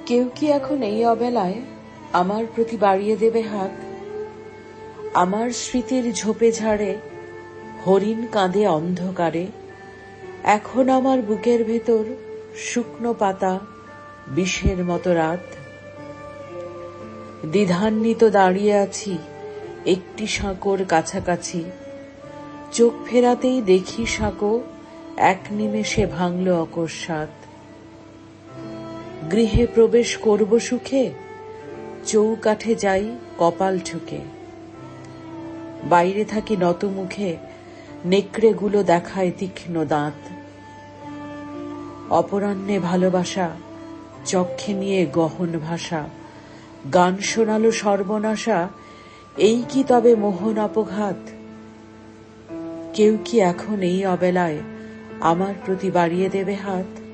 কেউ কি এখন এই অবেলায় আমার প্রতি বাড়িয়ে দেবে হাত? আমার স্মৃতির ঝোপে ঝাড়ে হরিণ কাঁদে অন্ধকারে। এখন আমার বুকের ভেতর শুকনো পাতা, বিষের মতো রাত। দ্বিধান্বিত দাঁড়িয়ে আছি একটি সাঁকোর কাছাকাছি। চোখ ফেরাতেই দেখি সাঁকো এক নিমেষে ভাঙল অকস্মাৎ। গৃহে প্রবেশ করব সুখে, চৌকাঠে যাই কপাল ঠুকে। বাইরে থাকি নত মুখে, নেকড়েগুলো দেখায় তীক্ষ্ণ দাঁত। অপরাহ্নে ভালোবাসা, চক্ষে নিয়ে গহন ভাষা, গান শোনালো সর্বনাশা, এই কি তবে মোহন অপঘাত? কেউ কি এখন এই অবেলায় আমার প্রতি বাড়িয়ে দেবে হাত?